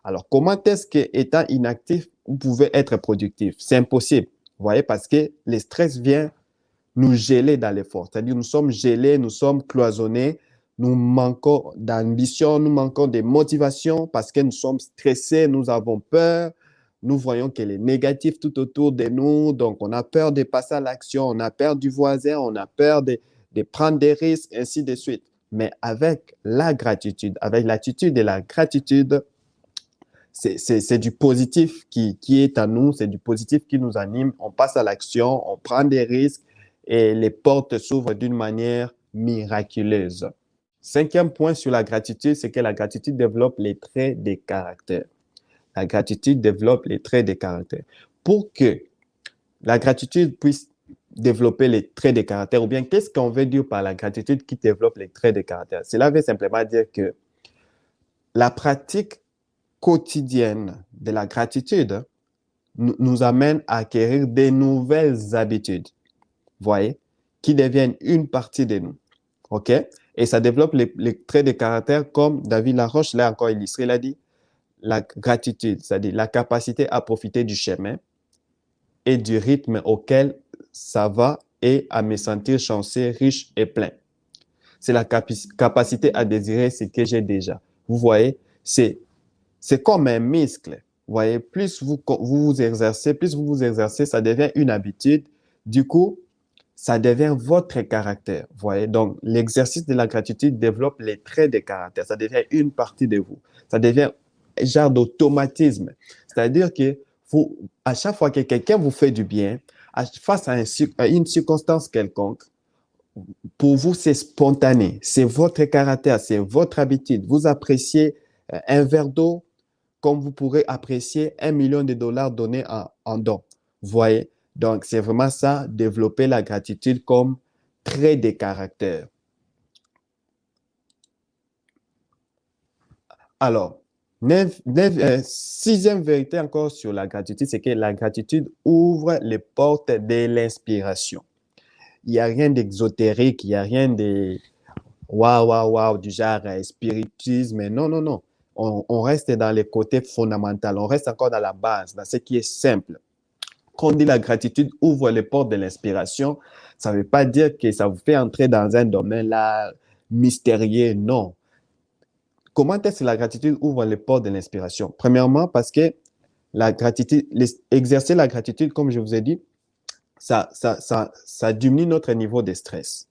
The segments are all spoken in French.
Alors, comment est-ce qu'étant inactif, vous pouvez être productif? C'est impossible, vous voyez, parce que le stress vient nous geler dans l'effort. C'est-à-dire, nous sommes gelés, nous sommes cloisonnés, nous manquons d'ambition, nous manquons de motivation parce que nous sommes stressés, nous avons peur, nous voyons qu'il est négatif tout autour de nous, donc on a peur de passer à l'action, on a peur du voisin, on a peur de prendre des risques, ainsi de suite. Mais avec la gratitude, avec l'attitude de la gratitude, c'est du positif qui est à nous, c'est du positif qui nous anime. On passe à l'action, on prend des risques et les portes s'ouvrent d'une manière miraculeuse. Cinquième point sur la gratitude, c'est que la gratitude développe les traits des caractères. La gratitude développe les traits des caractères. Pour que la gratitude puisse développer les traits des caractères, ou bien qu'est-ce qu'on veut dire par la gratitude qui développe les traits des caractères? Cela veut simplement dire que la pratique quotidienne de la gratitude nous amène à acquérir des nouvelles habitudes, voyez, qui deviennent une partie de nous, ok? Et ça développe les traits de caractère comme David Laroche l'a encore illustré, il a dit, la gratitude, c'est-à-dire la capacité à profiter du chemin et du rythme auquel ça va et à me sentir chanceux, riche et plein. C'est la capacité à désirer ce que j'ai déjà. Vous voyez, c'est comme un muscle. Vous voyez, plus vous exercez, ça devient une habitude. Du coup, ça devient votre caractère. Vous voyez, donc l'exercice de la gratitude développe les traits de caractère. Ça devient une partie de vous. Ça devient un genre d'automatisme. C'est-à-dire que à chaque fois que quelqu'un vous fait du bien, face à une circonstance quelconque, pour vous, c'est spontané. C'est votre caractère, c'est votre habitude. Vous appréciez un verre d'eau comme vous pourrez apprécier 1 million de dollars donnés en don. Vous voyez? Donc, c'est vraiment ça, développer la gratitude comme trait de caractère. Alors, sixième vérité encore sur la gratitude, c'est que la gratitude ouvre les portes de l'inspiration. Il n'y a rien d'exotérique, il n'y a rien de waouh, du genre spiritisme. Non, non, non. On reste dans les côtés fondamentaux, on reste encore dans la base, dans ce qui est simple. Quand on dit la gratitude ouvre les portes de l'inspiration, ça ne veut pas dire que ça vous fait entrer dans un domaine là mystérieux, non. Comment est-ce que la gratitude ouvre les portes de l'inspiration? Premièrement, parce que la gratitude, exercer la gratitude, comme je vous ai dit, ça diminue notre niveau de stress.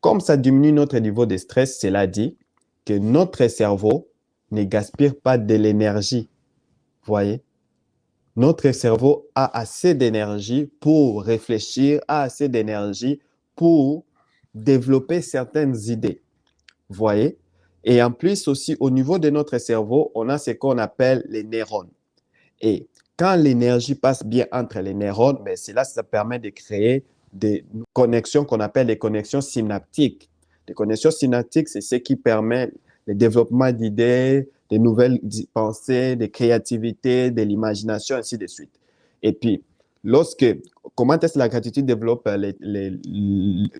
Comme ça diminue notre niveau de stress, cela dit que notre cerveau ne gaspille pas de l'énergie. Vous voyez? Notre cerveau a assez d'énergie pour réfléchir, a assez d'énergie pour développer certaines idées. Vous voyez? Et en plus aussi, au niveau de notre cerveau, on a ce qu'on appelle les neurones. Et quand l'énergie passe bien entre les neurones, ben cela, ça permet de créer des connexions qu'on appelle les connexions synaptiques. Les connexions synaptiques, c'est ce qui permet le développement d'idées, de nouvelles pensées, de créativité, de l'imagination, ainsi de suite. Et puis, comment est-ce que la gratitude développe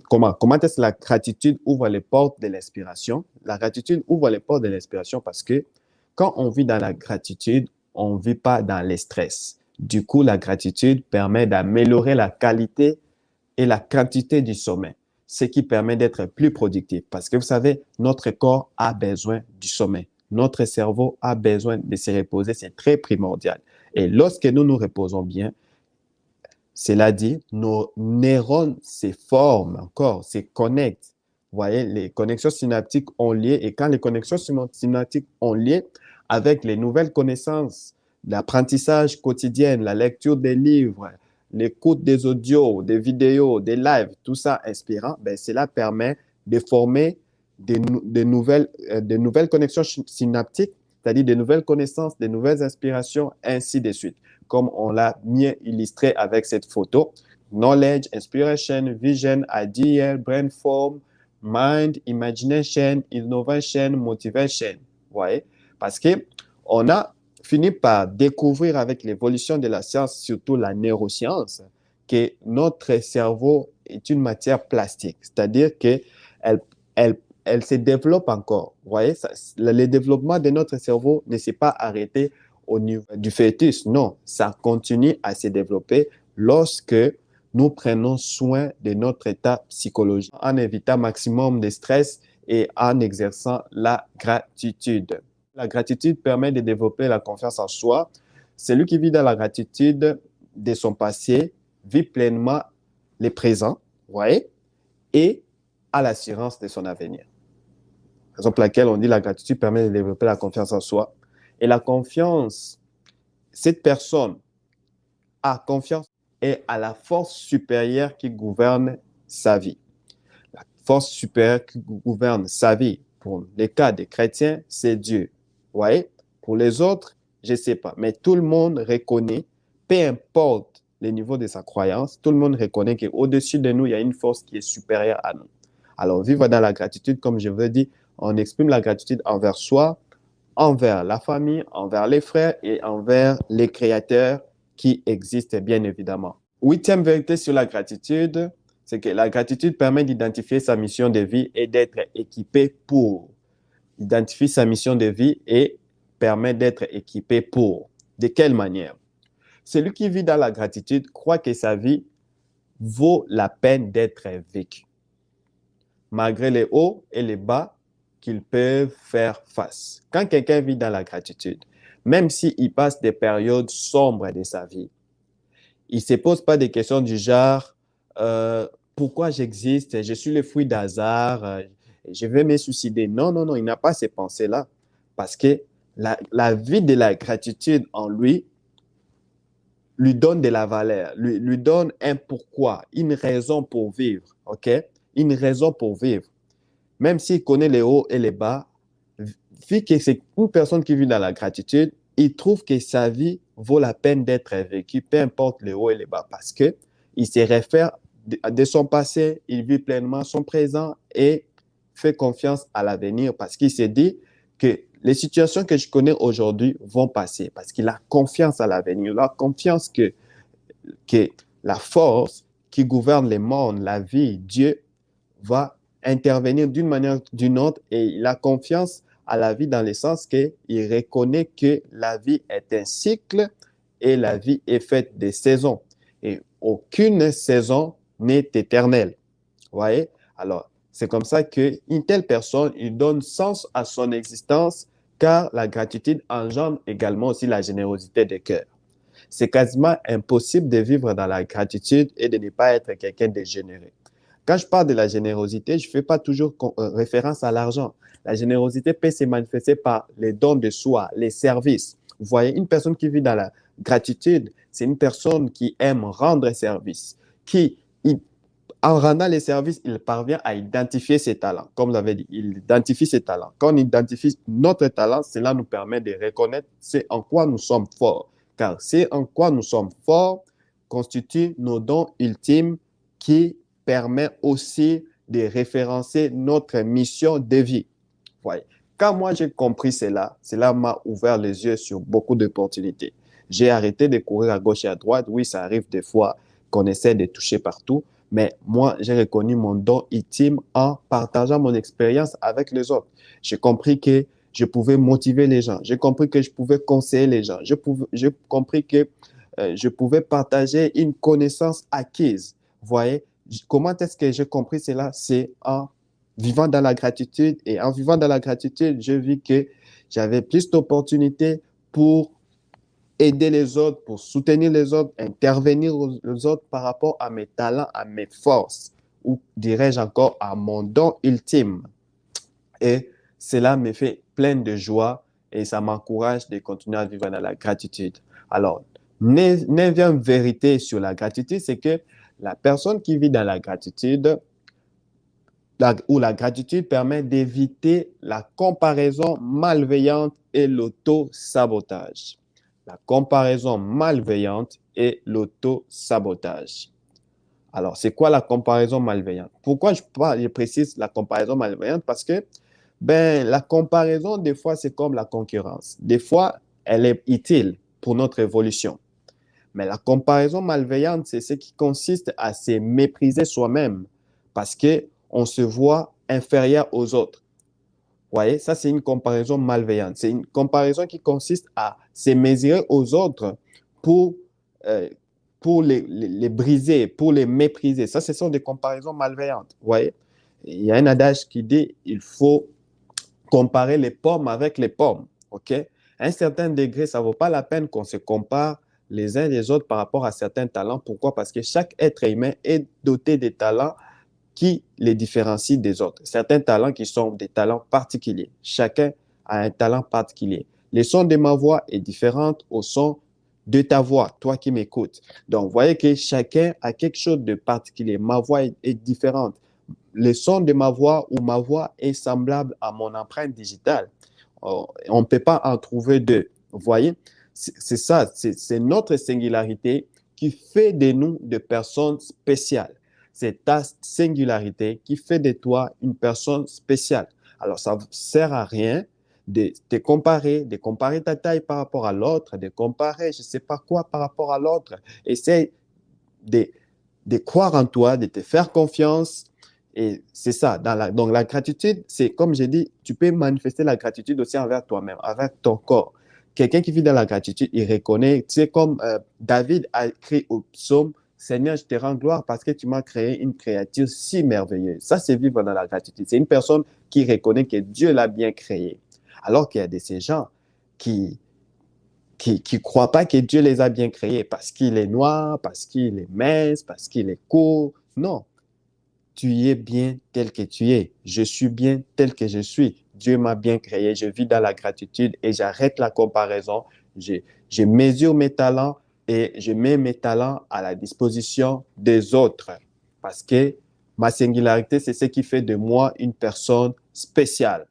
comment est-ce que la gratitude ouvre les portes de l'inspiration? La gratitude ouvre les portes de l'inspiration parce que quand on vit dans la gratitude, on ne vit pas dans le stress. Du coup, la gratitude permet d'améliorer la qualité et la quantité du sommeil, ce qui permet d'être plus productif. Parce que vous savez, notre corps a besoin du sommeil. Notre cerveau a besoin de se reposer, c'est très primordial. Et lorsque nous nous reposons bien, cela dit, nos neurones se forment encore, se connectent. Vous voyez, les connexions synaptiques ont lieu et quand les connexions synaptiques ont lieu avec les nouvelles connaissances, l'apprentissage quotidien, la lecture des livres, l'écoute des audios, des vidéos, des lives, tout ça inspirant, ben cela permet de former de nouvelles connexions synaptiques, c'est-à-dire de nouvelles connaissances, de nouvelles inspirations, ainsi de suite. Comme on l'a mieux illustré avec cette photo. Knowledge, inspiration, vision, idea, brain form, mind, imagination, innovation, motivation. Vous voyez? Parce qu'on a fini par découvrir avec l'évolution de la science, surtout la neuroscience, que notre cerveau est une matière plastique. C'est-à-dire qu'elle elle se développe encore. Vous voyez, le développement de notre cerveau ne s'est pas arrêté au niveau du fœtus. Non, ça continue à se développer lorsque nous prenons soin de notre état psychologique en évitant un maximum de stress et en exerçant la gratitude. La gratitude permet de développer la confiance en soi. Celui qui vit dans la gratitude de son passé vit pleinement le présent, vous voyez, et a l'assurance de son avenir. Raison pour laquelle on dit la gratitude permet de développer la confiance en soi. Et la confiance, cette personne a confiance et à la force supérieure qui gouverne sa vie. La force supérieure qui gouverne sa vie, pour les cas des chrétiens, c'est Dieu. Vous voyez? Pour les autres, je ne sais pas. Mais tout le monde reconnaît, peu importe le niveau de sa croyance, tout le monde reconnaît qu'au-dessus de nous, il y a une force qui est supérieure à nous. Alors, vivre dans la gratitude, comme je veux dire, on exprime la gratitude envers soi, envers la famille, envers les frères et envers les créateurs qui existent bien évidemment. Huitième vérité sur la gratitude, c'est que la gratitude permet d'identifier sa mission de vie et d'être équipé pour. Identifier sa mission de vie et permet d'être équipé pour. De quelle manière? Celui qui vit dans la gratitude croit que sa vie vaut la peine d'être vécue, malgré les hauts et les bas qu'ils peuvent faire face. Quand quelqu'un vit dans la gratitude, même s'il passe des périodes sombres de sa vie, il ne se pose pas des questions du genre pourquoi j'existe, je suis le fruit d'hasard, je vais me suicider. Non, non, non, il n'a pas ces pensées-là. Parce que la vie de la gratitude en lui donne de la valeur, lui donne un pourquoi, une raison pour vivre. OK? Une raison pour vivre. Même s'il connaît les hauts et les bas, vu que c'est une personne qui vit dans la gratitude, il trouve que sa vie vaut la peine d'être vécue, peu importe les hauts et les bas, parce qu'il se réfère de son passé, il vit pleinement son présent et fait confiance à l'avenir parce qu'il s'est dit que les situations que je connais aujourd'hui vont passer parce qu'il a confiance à l'avenir, il a confiance que la force qui gouverne le monde, la vie, Dieu, va intervenir d'une manière ou d'une autre et il a confiance à la vie dans le sens qu'il reconnaît que la vie est un cycle et la vie est faite de saisons. Et aucune saison n'est éternelle. Vous voyez? Alors, c'est comme ça qu'une telle personne, il donne sens à son existence car la gratitude engendre également aussi la générosité de cœur. C'est quasiment impossible de vivre dans la gratitude et de ne pas être quelqu'un de généreux. Quand je parle de la générosité, je ne fais pas toujours référence à l'argent. La générosité peut se manifester par les dons de soi, les services. Vous voyez, une personne qui vit dans la gratitude, c'est une personne qui aime rendre service, en rendant les services, il parvient à identifier ses talents. Comme vous l'avez dit, il identifie ses talents. Quand on identifie notre talent, cela nous permet de reconnaître ce en quoi nous sommes forts. Car ce en quoi nous sommes forts constitue nos dons ultimes qui permet aussi de référencer notre mission de vie. Voyez. Quand moi j'ai compris cela m'a ouvert les yeux sur beaucoup d'opportunités. J'ai arrêté de courir à gauche et à droite. Oui, ça arrive des fois qu'on essaie de toucher partout, mais moi, j'ai reconnu mon don ultime en partageant mon expérience avec les autres. J'ai compris que je pouvais motiver les gens. J'ai compris que je pouvais conseiller les gens. J'ai compris que je pouvais partager une connaissance acquise. Vous voyez, comment est-ce que j'ai compris cela? C'est en vivant dans la gratitude. Et en vivant dans la gratitude, je vis que j'avais plus d'opportunités pour aider les autres, pour soutenir les autres, intervenir aux autres par rapport à mes talents, à mes forces, ou dirais-je encore à mon don ultime. Et cela me fait plein de joie et ça m'encourage de continuer à vivre dans la gratitude. Alors, neuvième vérité sur la gratitude, c'est que la personne qui vit dans la gratitude, la gratitude permet d'éviter la comparaison malveillante et l'auto-sabotage. La comparaison malveillante et l'auto-sabotage. Alors, c'est quoi la comparaison malveillante? Pourquoi je précise la comparaison malveillante? Parce que la comparaison, des fois, c'est comme la concurrence. Des fois, elle est utile pour notre évolution. Mais la comparaison malveillante, c'est ce qui consiste à se mépriser soi-même parce qu'on se voit inférieur aux autres. Vous voyez, ça, c'est une comparaison malveillante. C'est une comparaison qui consiste à se mesurer aux autres pour, euh, pour les briser, pour les mépriser. Ça, ce sont des comparaisons malveillantes. Vous voyez, il y a un adage qui dit il faut comparer les pommes avec les pommes. OK? À un certain degré, ça ne vaut pas la peine qu'on se compare les uns les autres par rapport à certains talents. Pourquoi? Parce que chaque être humain est doté de talents qui les différencie des autres. Certains talents qui sont des talents particuliers. Chacun a un talent particulier. Le son de ma voix est différent au son de ta voix, toi qui m'écoutes. Donc, vous voyez que chacun a quelque chose de particulier. Ma voix est différente. Le son de ma voix ou ma voix est semblable à mon empreinte digitale. On ne peut pas en trouver deux. Vous voyez, c'est ça, c'est notre singularité qui fait de nous des personnes spéciales. C'est ta singularité qui fait de toi une personne spéciale. Alors, ça ne sert à rien de comparer ta taille par rapport à l'autre, de comparer je ne sais pas quoi par rapport à l'autre. Essaye de, de croire en toi, de te faire confiance. Et c'est ça. Donc, la gratitude, c'est comme j'ai dit, tu peux manifester la gratitude aussi envers toi-même, avec ton corps. Quelqu'un qui vit dans la gratitude, il reconnaît, tu sais, comme David a écrit au psaume, Seigneur, je te rends gloire parce que tu m'as créé une créature si merveilleuse. Ça, c'est vivre dans la gratitude. C'est une personne qui reconnaît que Dieu l'a bien créé. Alors qu'il y a de ces gens qui croient pas que Dieu les a bien créés parce qu'il est noir, parce qu'il est mince, parce qu'il est court. Non, tu es bien tel que tu es. Je suis bien tel que je suis. Dieu m'a bien créé. Je vis dans la gratitude et j'arrête la comparaison. Je mesure mes talents et je mets mes talents à la disposition des autres parce que ma singularité, c'est ce qui fait de moi une personne spéciale.